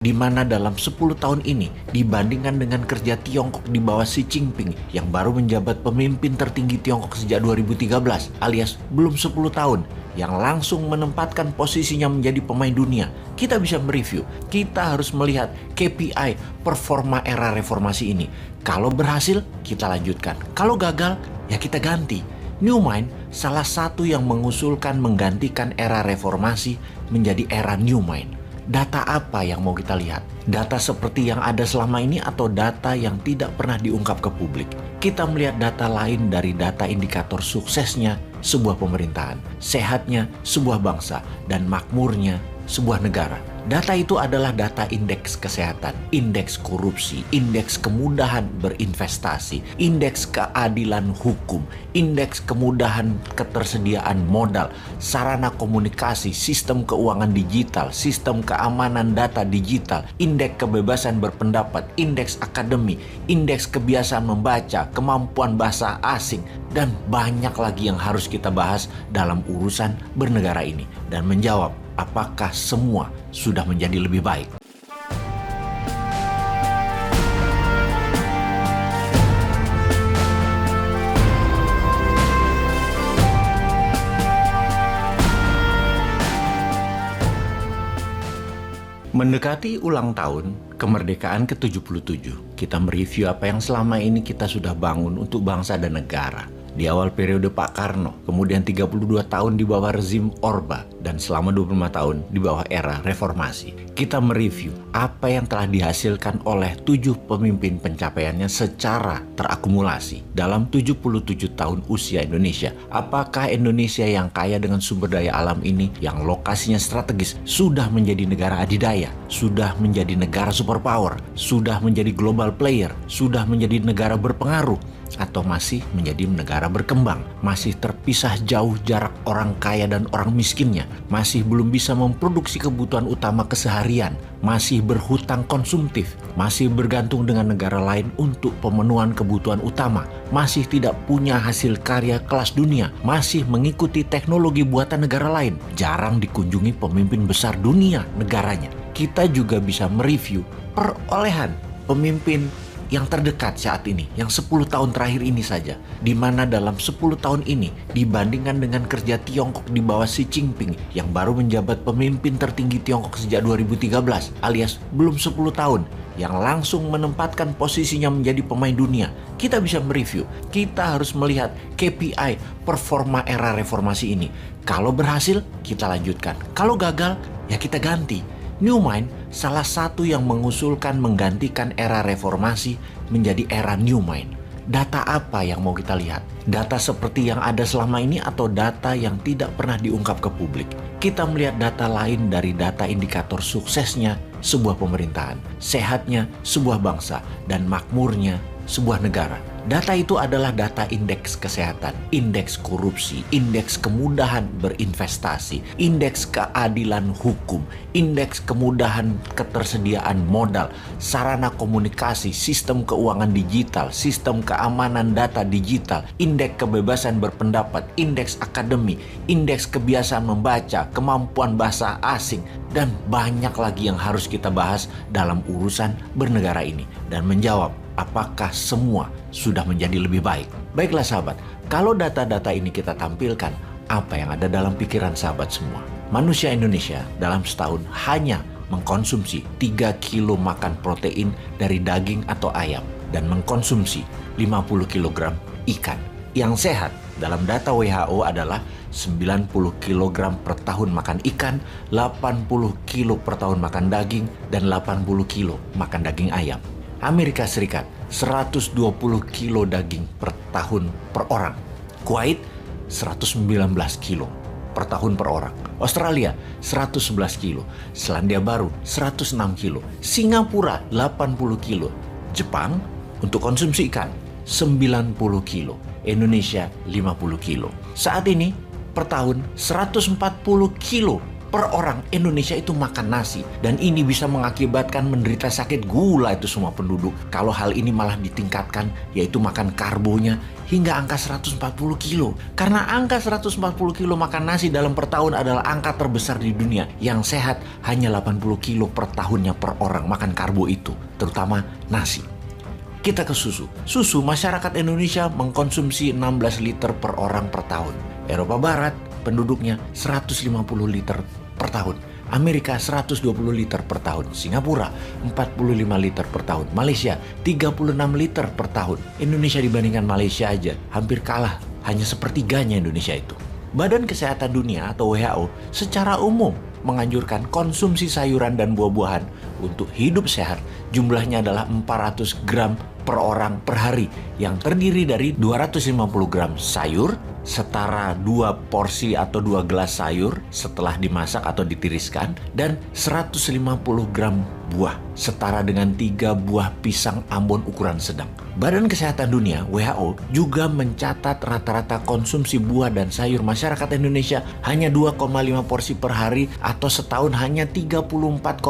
Di mana dalam 10 tahun ini dibandingkan dengan kerja Tiongkok di bawah Xi Jinping yang baru menjabat pemimpin tertinggi Tiongkok sejak 2013 alias belum 10 tahun yang langsung menempatkan posisinya menjadi pemain dunia, kita bisa mereview, kita harus melihat KPI performa era reformasi ini. Kalau berhasil, kita lanjutkan. Kalau gagal, ya kita ganti. New Mind salah satu yang mengusulkan menggantikan era reformasi menjadi era New Mind. Data apa yang mau kita lihat? Data seperti yang ada selama ini atau data yang tidak pernah diungkap ke publik? Kita melihat data lain dari data indikator suksesnya sebuah pemerintahan, sehatnya sebuah bangsa, dan makmurnya sebuah negara. Data itu adalah data indeks kesehatan, indeks korupsi, indeks kemudahan berinvestasi, indeks keadilan hukum, indeks kemudahan ketersediaan modal, sarana komunikasi, sistem keuangan digital, sistem keamanan data digital, indeks kebebasan berpendapat, indeks akademi, indeks kebiasaan membaca, kemampuan bahasa asing, dan banyak lagi yang harus kita bahas dalam urusan bernegara ini dan menjawab apakah semua sudah menjadi lebih baik. Mendekati ulang tahun kemerdekaan ke-77, kita mereview apa yang selama ini kita sudah bangun untuk bangsa dan negara. Di awal periode Pak Karno, kemudian 32 tahun di bawah rezim Orba, dan selama 25 tahun di bawah era reformasi. Kita mereview apa yang telah dihasilkan oleh 7 pemimpin pencapaiannya secara terakumulasi dalam 77 tahun usia Indonesia. Apakah Indonesia yang kaya dengan sumber daya alam ini, yang lokasinya strategis, sudah menjadi negara adidaya, sudah menjadi negara superpower, sudah menjadi global player, sudah menjadi negara berpengaruh, atau masih menjadi negara berkembang, masih terpisah jauh jarak orang kaya dan orang miskinnya, masih belum bisa memproduksi kebutuhan utama keseharian, masih berhutang konsumtif, masih bergantung dengan negara lain untuk pemenuhan kebutuhan utama, masih tidak punya hasil karya kelas dunia, masih mengikuti teknologi buatan negara lain, jarang dikunjungi pemimpin besar dunia negaranya. Kita juga bisa mereview perolehan pemimpin yang terdekat saat ini, yang 10 tahun terakhir ini saja, di mana dalam 10 tahun ini dibandingkan dengan kerja Tiongkok di bawah Xi Jinping yang baru menjabat pemimpin tertinggi Tiongkok sejak 2013 alias belum 10 tahun yang langsung menempatkan posisinya menjadi pemain dunia, kita bisa mereview, kita harus melihat KPI performa era reformasi ini. Kalau berhasil, kita lanjutkan. Kalau gagal, ya kita ganti. New Mind salah satu yang mengusulkan menggantikan era reformasi menjadi era New Mind. Data apa yang mau kita lihat? Data seperti yang ada selama ini atau data yang tidak pernah diungkap ke publik? Kita melihat data lain dari data indikator suksesnya sebuah pemerintahan, sehatnya sebuah bangsa, dan makmurnya sebuah negara. Data itu adalah data indeks kesehatan, indeks korupsi, indeks kemudahan berinvestasi, indeks keadilan hukum, indeks kemudahan ketersediaan modal, sarana komunikasi, sistem keuangan digital, sistem keamanan data digital, indeks kebebasan berpendapat, indeks akademi, indeks kebiasaan membaca, kemampuan bahasa asing, dan banyak lagi yang harus kita bahas dalam urusan bernegara ini dan menjawab apakah semua sudah menjadi lebih baik. Baiklah sahabat, kalau data-data ini kita tampilkan, apa yang ada dalam pikiran sahabat semua? Manusia Indonesia dalam setahun hanya mengkonsumsi 3 kilo makan protein dari daging atau ayam dan mengkonsumsi 50 kg ikan. Yang sehat dalam data WHO adalah 90 kg per tahun makan ikan, 80 kilo per tahun makan daging, dan 80 kilo makan daging ayam. Amerika Serikat 120 kilo daging per tahun per orang. Kuwait 119 kilo per tahun per orang. Australia 111 kilo. Selandia Baru 106 kilo. Singapura 80 kilo. Jepang untuk konsumsi ikan 90 kilo. Indonesia 50 kilo. Saat ini per tahun 140 kilo per orang Indonesia itu makan nasi. Dan ini bisa mengakibatkan menderita sakit gula itu semua penduduk. Kalau hal ini malah ditingkatkan, yaitu makan karbonya hingga angka 140 kilo. Karena angka 140 kilo makan nasi dalam per tahun adalah angka terbesar di dunia. Yang sehat hanya 80 kilo per tahunnya per orang makan karbo itu, terutama nasi. Kita ke susu. Susu, masyarakat Indonesia mengkonsumsi 16 liter per orang per tahun. Eropa Barat penduduknya 150 liter per tahun. Amerika 120 liter per tahun, Singapura 45 liter per tahun, Malaysia 36 liter per tahun. Indonesia dibandingkan Malaysia aja hampir kalah, hanya sepertiganya Indonesia itu. Badan Kesehatan Dunia atau WHO secara umum menganjurkan konsumsi sayuran dan buah-buahan untuk hidup sehat. Jumlahnya adalah 400 gram per orang per hari, yang terdiri dari 250 gram sayur, setara 2 porsi atau 2 gelas sayur setelah dimasak atau ditiriskan, dan 150 gram buah, setara dengan 3 buah pisang Ambon ukuran sedang. Badan Kesehatan Dunia (WHO) juga mencatat rata-rata konsumsi buah dan sayur masyarakat Indonesia hanya 2,5 porsi per hari atau setahun hanya 34,5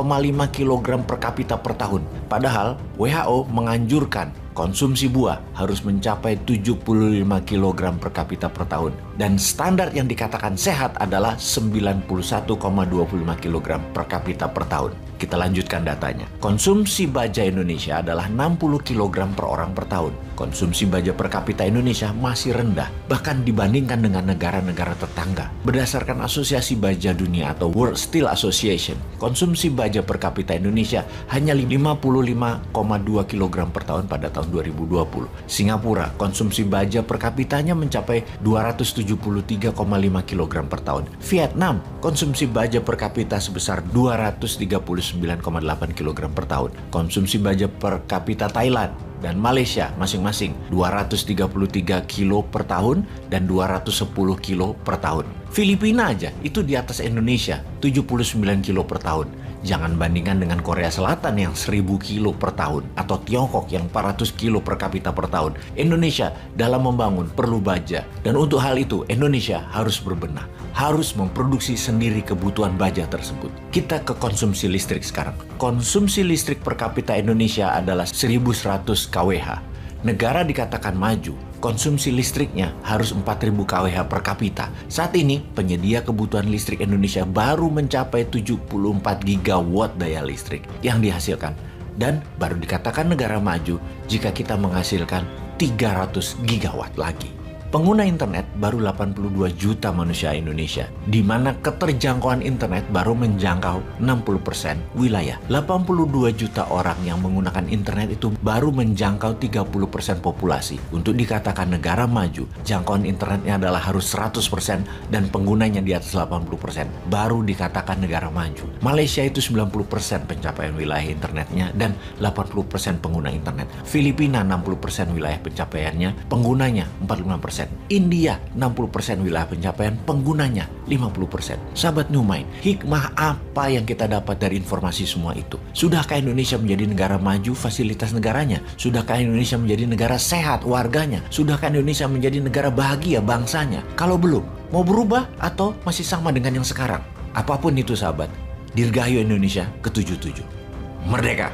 kg per kapita per tahun. Padahal WHO menganjurkan konsumsi buah harus mencapai 75 kg per kapita per tahun. Dan standar yang dikatakan sehat adalah 91,25 kg per kapita per tahun. Kita lanjutkan datanya. Konsumsi baja Indonesia adalah 60 kg per orang per tahun. Konsumsi baja per kapita Indonesia masih rendah, bahkan dibandingkan dengan negara-negara tetangga. Berdasarkan Asosiasi Baja Dunia atau World Steel Association, konsumsi baja per kapita Indonesia hanya 55,2 kg per tahun pada tahun 2020. Singapura, konsumsi baja per kapitanya mencapai 273,5 kg per tahun. Vietnam, konsumsi baja per kapita sebesar 239,8 kg per tahun. Konsumsi baja per kapita Thailand dan Malaysia masing-masing 233 kilo per tahun dan 210 kilo per tahun. Filipina aja itu di atas Indonesia, 79 kilo per tahun. Jangan bandingkan dengan Korea Selatan yang 1000 kilo per tahun atau Tiongkok yang 400 kilo per kapita per tahun. Indonesia dalam membangun perlu baja, dan untuk hal itu Indonesia harus berbenah, harus memproduksi sendiri kebutuhan baja tersebut. Kita ke konsumsi listrik sekarang. Konsumsi listrik per kapita Indonesia adalah 1100 kWh. Negara dikatakan maju, konsumsi listriknya harus 4000 kWh per kapita. Saat ini, penyedia kebutuhan listrik Indonesia baru mencapai 74 gigawatt daya listrik yang dihasilkan. Dan baru dikatakan negara maju jika kita menghasilkan 300 gigawatt lagi. Pengguna internet baru 82 juta manusia Indonesia, di mana keterjangkauan internet baru menjangkau 60% wilayah. 82 juta orang yang menggunakan internet itu baru menjangkau 30% populasi. Untuk dikatakan negara maju, jangkauan internetnya adalah harus 100% dan penggunanya di atas 80%, baru dikatakan negara maju. Malaysia itu 90% pencapaian wilayah internetnya dan 80% pengguna internet. Filipina 60% wilayah pencapaiannya, penggunanya 45%. India 60% wilayah pencapaian, penggunanya 50%. Sahabat New Mind, hikmah apa yang kita dapat dari informasi semua itu? Sudahkah Indonesia menjadi negara maju fasilitas negaranya? Sudahkah Indonesia menjadi negara sehat warganya? Sudahkah Indonesia menjadi negara bahagia bangsanya? Kalau belum, mau berubah atau masih sama dengan yang sekarang? Apapun itu sahabat, Dirgahayu Indonesia ke-77. Merdeka!